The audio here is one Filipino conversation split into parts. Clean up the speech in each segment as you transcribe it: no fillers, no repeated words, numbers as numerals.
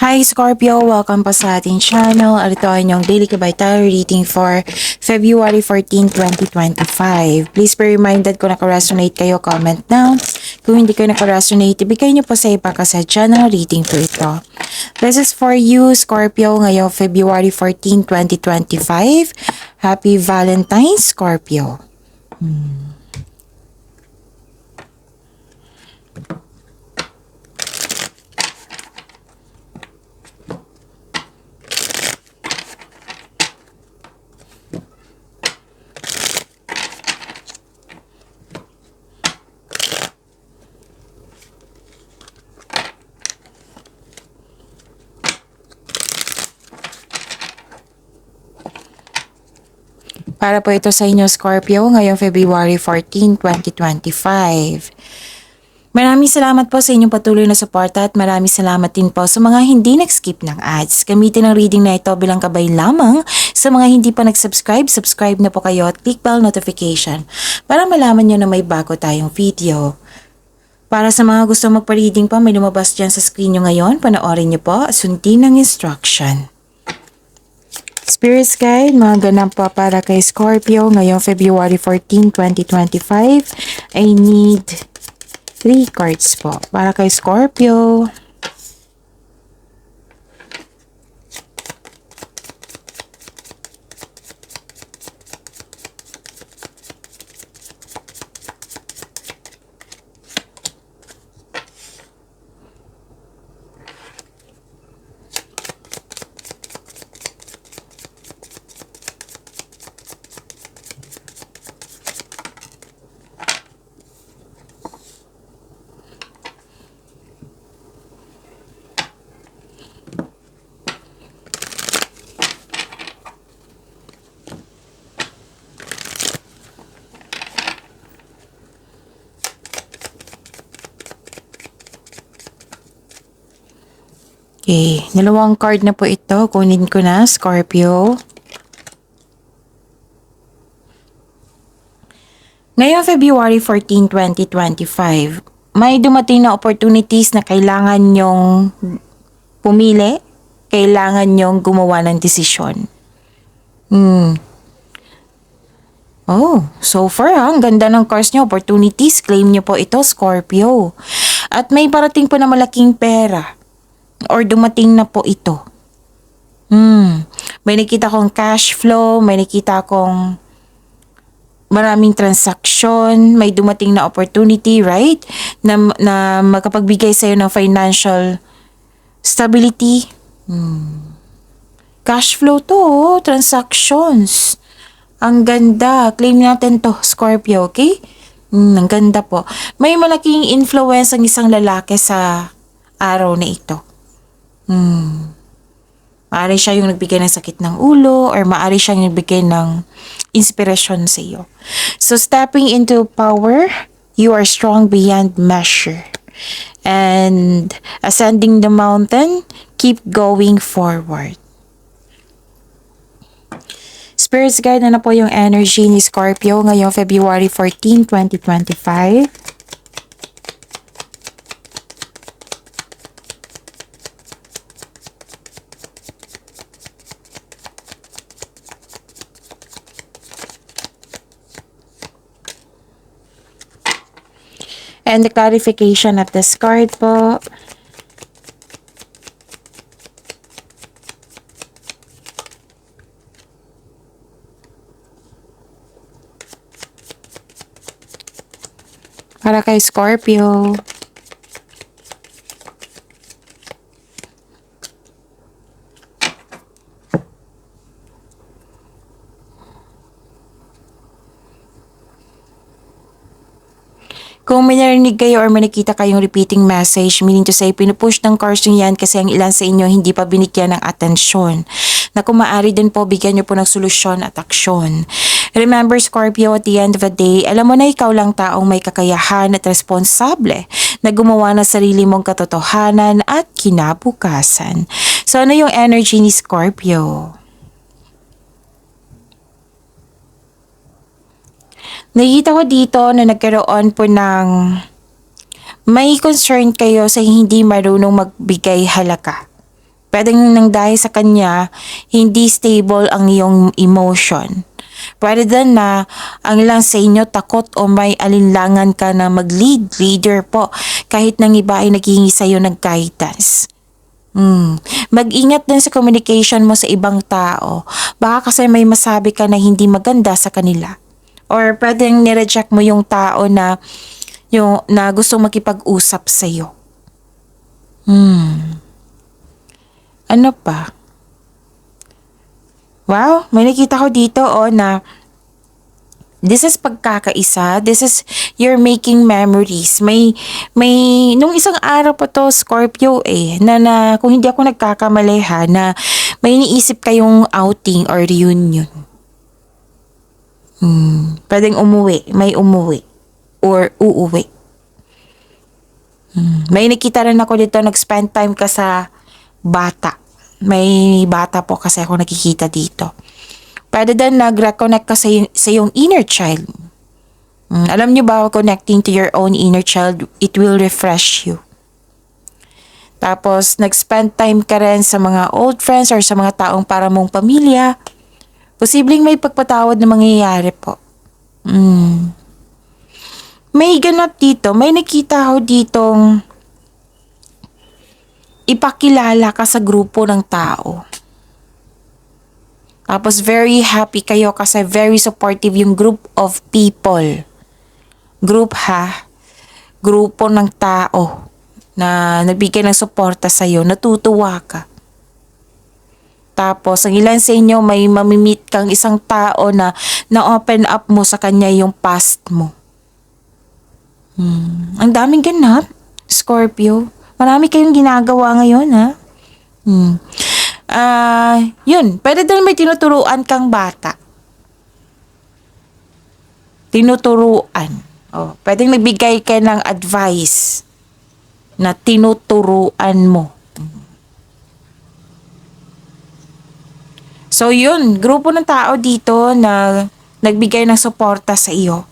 Hi Scorpio! Welcome po sa ating channel. Ito ay inyong daily kabaytayan reading for February 14, 2025. Please be reminded kung naka-resonate kayo, comment down. Kung hindi kayo naka-resonate, ibigay niyo po sa iba kasi channel reading po ito. This is for you, Scorpio, ngayong February 14, 2025. Happy Valentine's, Scorpio. Para po ito sa inyo, Scorpio, ngayong February 14, 2025. Maraming salamat po sa inyong patuloy na suporta at maraming salamat din po sa mga hindi nag-skip ng ads. Gamitin ang reading na ito bilang gabay lamang sa mga hindi pa nag-subscribe. Subscribe na po kayo at click bell notification para malaman nyo na may bago tayong video. Para sa mga gusto magpa-reading pa, may lumabas dyan sa screen nyo ngayon. Panoorin nyo po at sundin ang instruction. Spirit's Guide, mga ganap po para kay Scorpio ngayong February 14, 2025. I need 3 cards po para kay Scorpio. Okay, dalawang card na po ito. Kunin ko na, Scorpio. Ngayong February 14, 2025, may dumating na opportunities na kailangan nyong pumili, kailangan nyong gumawa ng desisyon. Oh, so far ang ganda ng cards nyo, opportunities, claim nyo po ito, Scorpio. At may parating po na malaking pera. Or dumating na po ito. May nakita kong cash flow, may nakita kong maraming transaction, may dumating na opportunity, right? Na makapagbigay sa'yo ng financial stability. Cash flow to, transactions. Ang ganda. Claim natin to, Scorpio, okay? Ang ganda po. May malaking influence ang isang lalaki sa araw na ito. Maari siya yung nagbigay ng sakit ng ulo or maari siya yung nagbigay ng inspirasyon sa iyo. So stepping into power, you are strong beyond measure. And ascending the mountain, keep going forward. Spirit's Guide na po yung energy ni Scorpio ngayong February 14, 2025. And the clarification of this card po. Para kay Scorpio. Kung may narinig kayo or may nakita kayong repeating message, meaning to say, pinupush ng cards nyo yan kasi ang ilan sa inyo hindi pa binigyan ng atensyon. Na kung maaari din po, bigyan nyo po ng solusyon at aksyon. Remember, Scorpio, at the end of the day, alam mo na ikaw lang taong may kakayahan at responsable na gumawa ng sarili mong katotohanan at kinabukasan. So, ano yung energy ni Scorpio? Nakita ko dito na nagkaroon po ng may concern kayo sa hindi marunong magbigay halaga. Pwedeng nang dahil sa kanya, hindi stable ang iyong emotion. Pwede din na ang ilan sa inyo takot o may alinlangan ka na leader po, kahit nang iba ay naghihingi sa iyo ng guidance. Mag-ingat din sa communication mo sa ibang tao. Baka kasi may masabi ka na hindi maganda sa kanila. Or pwedeng nireject mo yung tao na gusto makipag-usap sa iyo. Ano pa? Wow, may nakita ko dito na this is pagkakaisa. This is you're making memories. Nung isang araw pa to, Scorpio na kung hindi ako nagkakamali na may iniisip kayong outing or reunion. Pwedeng may umuwi or uuwi. May nakita rin ako dito, nag-spend time ka sa bata. May bata po kasi ako nakikita dito. Pwede din nag-reconnect ka sa iyong inner child. Alam niyo ba, connecting to your own inner child, it will refresh you. Tapos, nag-spend time ka rin sa mga old friends or sa mga taong para mong pamilya. Posibleng may pagpatawad na mangyayari po. May ganap dito, may nakita ako ditong ipakilala ka sa grupo ng tao. Tapos very happy kayo kasi very supportive yung group of people. Grupo ng tao na nagbigay ng suporta sa'yo, natutuwa ka. Tapos, ang ilan sa inyo may mamimit kang isang tao na na-open up mo sa kanya yung past mo. Ang daming ganap, Scorpio. Marami kayong ginagawa ngayon, ha? Yun. Pwede din may tinuturuan kang bata. Tinuturuan. Pwedeng nagbigay ka ng advice na tinuturuan mo. So yun, grupo ng tao dito na nagbigay ng suporta sa iyo.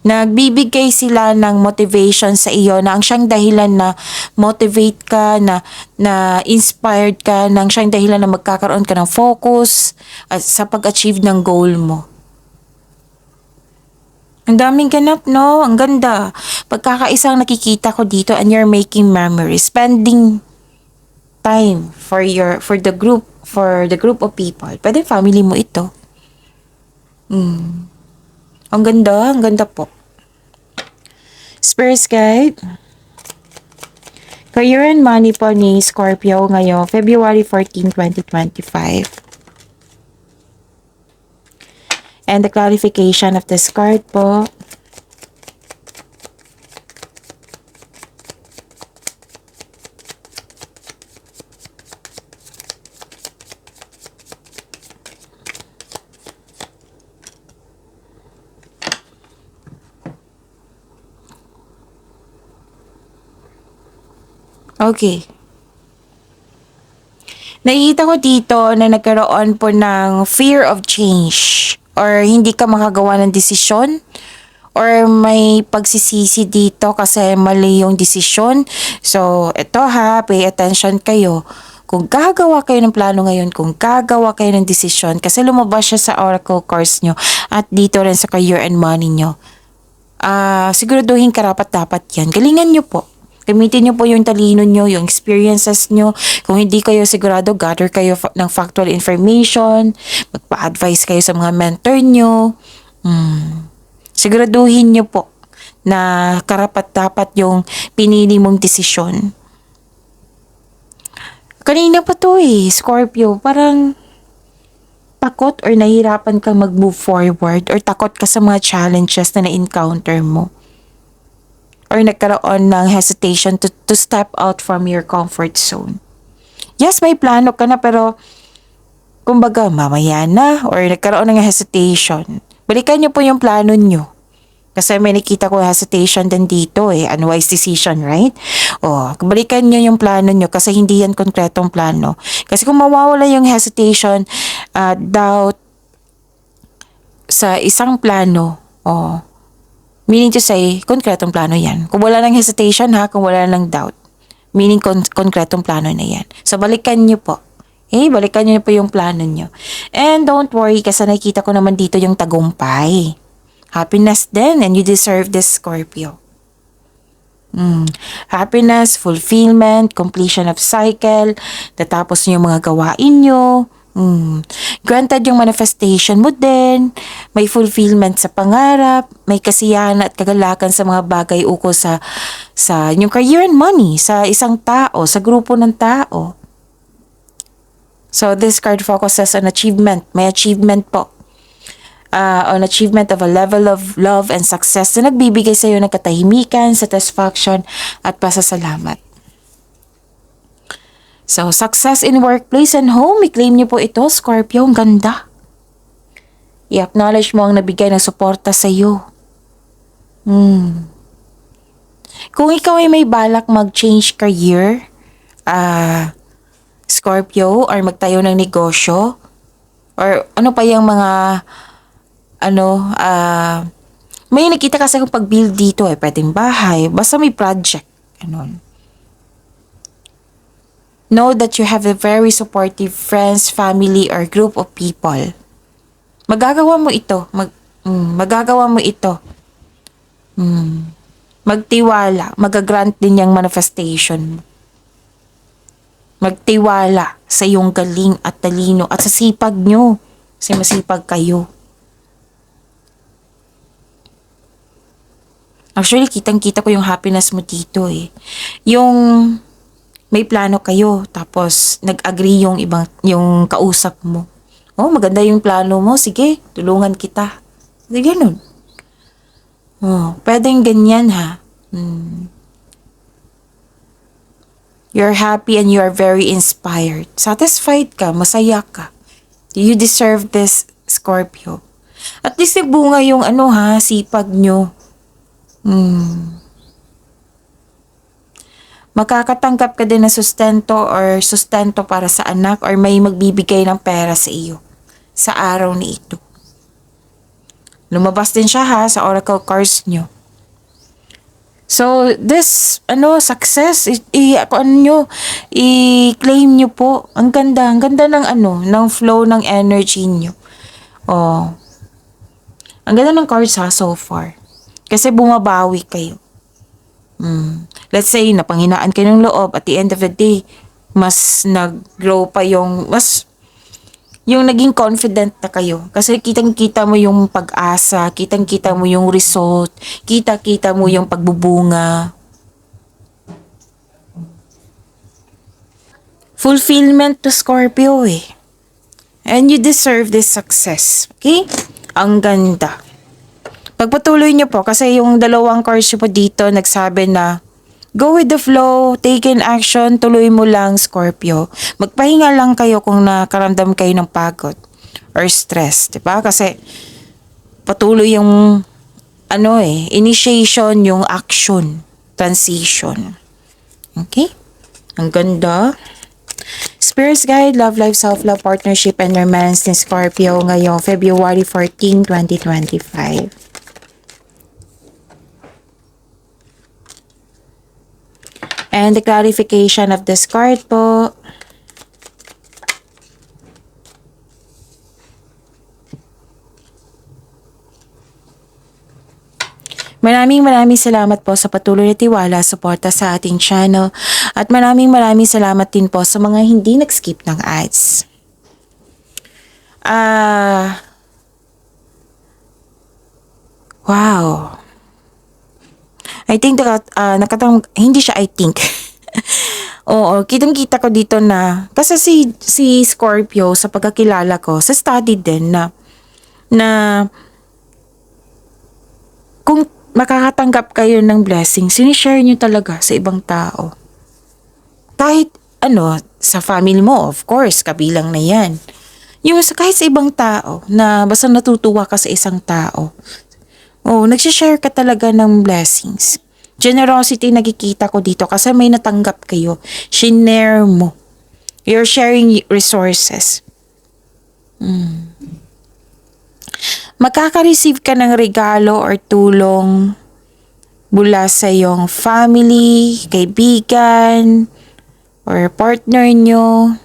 Nagbibigay sila ng motivation sa iyo na ang siyang dahilan na motivate ka, na inspired ka, na ang siyang dahilan na magkakaroon ka ng focus at sa pag-achieve ng goal mo. Ang daming ganap, no? Ang ganda. Pagkakaisang nakikita ko dito and you're making memories. Spending time for the group of people. Pwede family mo ito. Ang ganda po. Spirit guide. Career and money po ni Scorpio ngayon, February 14, 2025. And the clarification of this card po. Okay. Nakikita ko dito na nagkaroon po ng fear of change or hindi ka makagawa ng desisyon or may pagsisisi dito kasi mali yung desisyon. So, ito pay attention kayo. Kung gagawa kayo ng plano ngayon, kung gagawa kayo ng desisyon, kasi lumabas siya sa oracle cards nyo at dito rin sa career and money nyo. Siguraduhin karapat-dapat yan. Galingan nyo po. Gamitin nyo po yung talino nyo, yung experiences nyo. Kung hindi kayo sigurado, gather kayo ng factual information, magpa-advise kayo sa mga mentor nyo. Siguraduhin nyo po na karapat-dapat yung pinili mong desisyon. Kanina pa to Scorpio, parang takot or nahihirapan kang mag-move forward or takot ka sa mga challenges na na-encounter mo. Or nagkaroon ng hesitation to step out from your comfort zone. Yes, may plano ka na pero kumbaga mamaya na or nagkaroon ng hesitation. Balikan niyo po yung plano niyo. Kasi may nakita ko hesitation din dito unwise decision, right? Balikan niyo yung plano niyo kasi hindi yan konkretong plano. Kasi kung mawawala yung hesitation, doubt sa isang plano, meaning to say, konkretong plano yan. Kung wala ng hesitation kung wala ng doubt. Meaning konkretong plano na yan. So balikan nyo po. Balikan nyo po yung plano nyo. And don't worry kasi nakikita ko naman dito yung tagumpay. Happiness din and you deserve this, Scorpio. Happiness, fulfillment, completion of cycle, natapos nyo yung mga gawain nyo. Granted yung manifestation mo din, may fulfillment sa pangarap, may kasiyahan at kagalakan sa mga bagay ukol sa yung career and money, sa isang tao, sa grupo ng tao. So this card focuses on achievement. May achievement po. On achievement of a level of love and success na nagbibigay sa iyo ng katahimikan, satisfaction, at pasasalamat. So, success in workplace and home. I-claim niyo po ito, Scorpio. Ang ganda. I-acknowledge mo ang nabigay ng suporta sa iyo. Kung ikaw ay may balak mag-change career, Scorpio, or magtayo ng negosyo, or ano pa yung mga may nakita kasi kung pag-build dito pwedeng bahay, basta may project, know that you have a very supportive friends, family, or group of people. Magagawa mo ito. Magagawa mo ito. Magtiwala. Magagrant din yung manifestation mo. Magtiwala sa iyong galing at talino at sa sipag nyo. Kasi masipag kayo. Actually, kitang-kita ko yung happiness mo dito Yung may plano kayo, tapos nag-agree yung kausap mo. Oh, maganda yung plano mo. Sige, tulungan kita. Ganun. Oh, pwedeng ganyan ha. You're happy and you are very inspired. Satisfied ka, masaya ka. You deserve this, Scorpio. At least nagbunga yung sipag nyo. Makakatanggap ka din ng sustento para sa anak or may magbibigay ng pera sa iyo sa araw na ito. Lumabas din siya sa oracle cards nyo. So, this, success, i-claim nyo po. Ang ganda ng flow ng energy nyo. Oh. Ang ganda ng cards so far. Kasi bumabawi kayo. Let's say, napanghinaan kayo ng loob, at the end of the day, mas nag-grow pa yung naging confident na kayo. Kasi kitang-kita mo yung pag-asa, kitang-kita mo yung result, kita-kita mo yung pagbubunga. Fulfillment to Scorpio And you deserve this success. Okay? Ang ganda. Pagpatuloy nyo po, kasi yung dalawang cards po dito nagsabi na go with the flow, take in action, tuloy mo lang, Scorpio. Magpahinga lang kayo kung nakaramdam kayo ng pagod or stress, diba? Kasi patuloy yung initiation, yung action, transition. Okay? Ang ganda. Spirits Guide, Love Life, Self-Love, Partnership, and Romance ni Scorpio ngayong February 14, 2025. And the clarification of this card po. Maraming salamat po sa patuloy na tiwala, suporta sa ating channel. At maraming salamat din po sa mga hindi nag-skip ng ads. Wow. I think hindi siya I think. Oo, kitang-kita ko dito na kasi si Scorpio sa pagkakilala ko, sa study din na kung makakatanggap kayo ng blessing, sinishare nyo talaga sa ibang tao. Kahit sa family mo, of course, kabilang na yan. Kahit sa ibang tao, na basta natutuwa ka sa isang tao. Nagsishare ka talaga ng blessings. Generosity nakikita ko dito kasi may natanggap kayo. Shinare mo. You're sharing resources. Makaka-receive ka ng regalo or tulong mula sa iyong family, kaibigan, or partner nyo.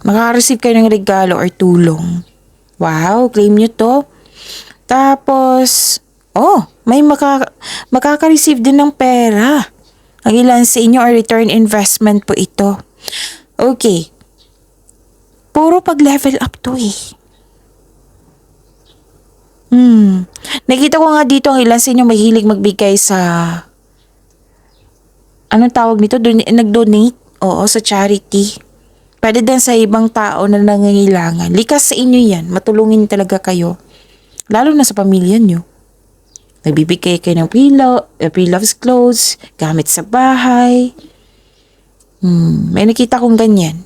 Makaka-receive kayo ng regalo or tulong. Wow, claim nyo to. Tapos, may makaka-receive din ng pera. Ang ilan sa inyo or return investment po ito. Okay. Puro pag-level up to eh. Nakita ko nga dito ang ilan sa inyo mahilig magbigay sa anong tawag nito? Nag-donate? Oo, sa charity. Pwede din sa ibang tao na nangangailangan. Likas sa inyo yan. Matulungin talaga kayo. Lalo na sa pamilya nyo. Nagbibigay kayo ng pre-loves clothes, gamit sa bahay. May nakita kong ganyan.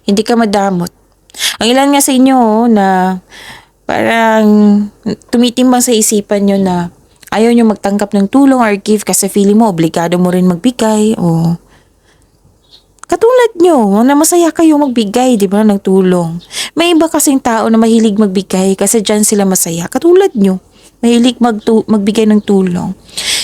Hindi ka madamot. Ang ilan nga sa inyo na parang tumitimbang sa isipan nyo na ayaw nyo magtanggap ng tulong or gift kasi feeling mo obligado mo rin magbigay o katulad nyo na masaya kayo magbigay, di ba, ng tulong. May iba kasing tao na mahilig magbigay kasi dyan sila masaya. Katulad nyo, mahilig magbigay ng tulong.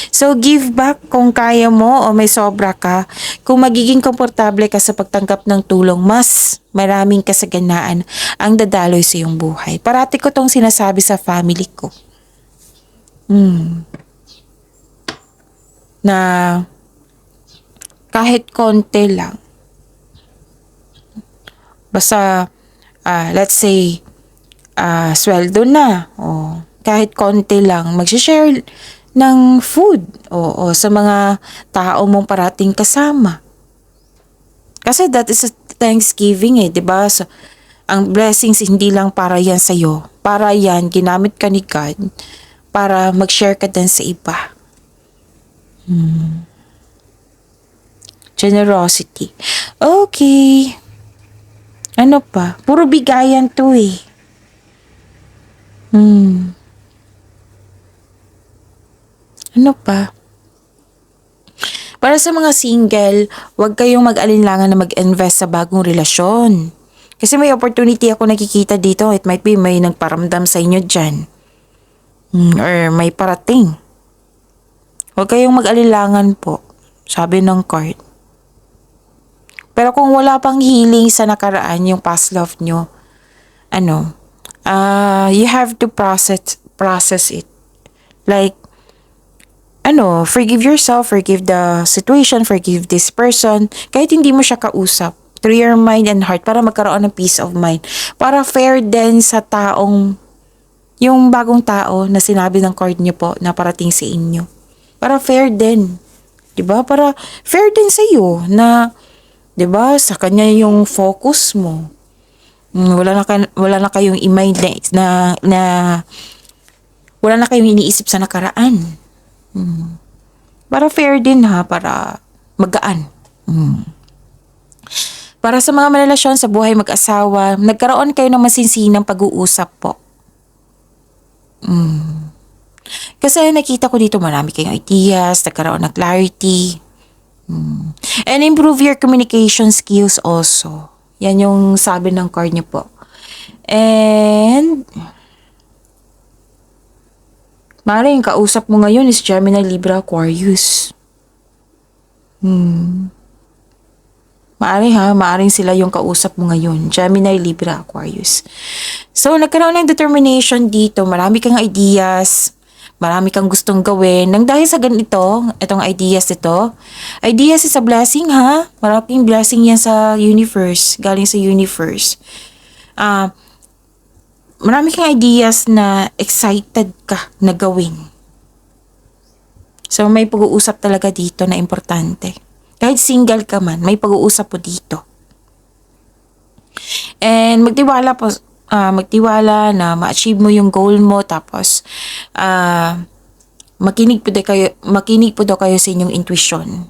So, give back kung kaya mo o may sobra ka. Kung magiging komportable ka sa pagtanggap ng tulong, mas maraming kasaganaan ang dadaloy sa iyong buhay. Parati ko tong sinasabi sa family ko. Na kahit konti lang, basta, let's say, sweldo na, o kahit konti lang, mag-share ng food, o sa mga tao mong parating kasama. Kasi that is a Thanksgiving eh, di ba? So, ang blessings hindi lang para yan sa'yo, para yan, ginamit ka ni God, para mag-share ka din sa iba. Generosity. Okay. Ano pa? Puro bigayan to eh. Ano pa? Para sa mga single, huwag kayong mag-alinlangan na mag-invest sa bagong relasyon. Kasi may opportunity ako nakikita dito. It might be may nagparamdam sa inyo dyan. Or may parating. Huwag kayong mag-alinlangan po. Sabi ng card. Pero kung wala pang healing sa nakaraan, yung past love nyo, you have to process it. Like, forgive yourself, forgive the situation, forgive this person. Kahit hindi mo siya kausap, through your mind and heart, para magkaroon ng peace of mind. Para fair din sa yung bagong tao na sinabi ng card niyo po na parating sa inyo. Para fair din. Diba? Para fair din sa iyo na, diba, sa kanya yung focus mo. Wala na kayong i-mind na wala na kayong iniisip sa nakaraan. Para fair din ha, para magaan. Para sa mga marelasyon sa buhay mag-asawa, nagkaroon kayo ng masinsinang pag-uusap po. Kasi nakita ko dito marami kayong ideas, nagkaroon ng clarity. And improve your communication skills also. Yan yung sabi ng card niyo po. And maaaring kausap mo ngayon is Gemini, Libra, Aquarius. Maaaring sila yung kausap mo ngayon. Gemini, Libra, Aquarius. So, nagkaroon ng determination dito. Marami kang ideas. Marami kang gustong gawin. Nang dahil sa ganito, itong ideas ito. Ideas is a blessing ha. Maraming blessing yan sa universe. Galing sa universe. Marami kang ideas na excited ka na gawin. So, may pag-uusap talaga dito na importante. Kahit single ka man, may pag-uusap po dito. And magtiwala na ma-achieve mo yung goal mo, tapos makinig po daw kayo sa inyong intuition.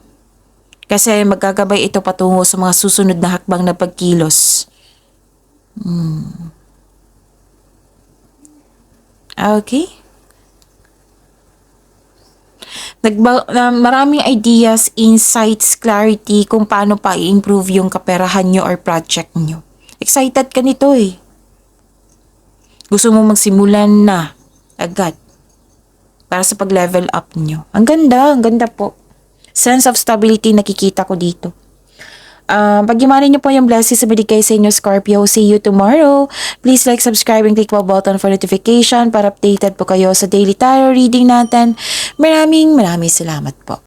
Kasi magagabay ito patungo sa mga susunod na hakbang na pagkilos. Okay? Maraming ideas, insights, clarity kung paano pa i-improve yung kaperahan nyo or project nyo. Excited ka nito eh. Gusto mo magsimulan na agad. para sa pag-level up nyo. Ang ganda po. Sense of stability nakikita ko dito. Pag-imanin niyo po yung blessings na binigay sa inyo, Scorpio. See you tomorrow. Please like, subscribe, and click the button for notification para updated po kayo sa daily tarot reading natin. Maraming salamat po.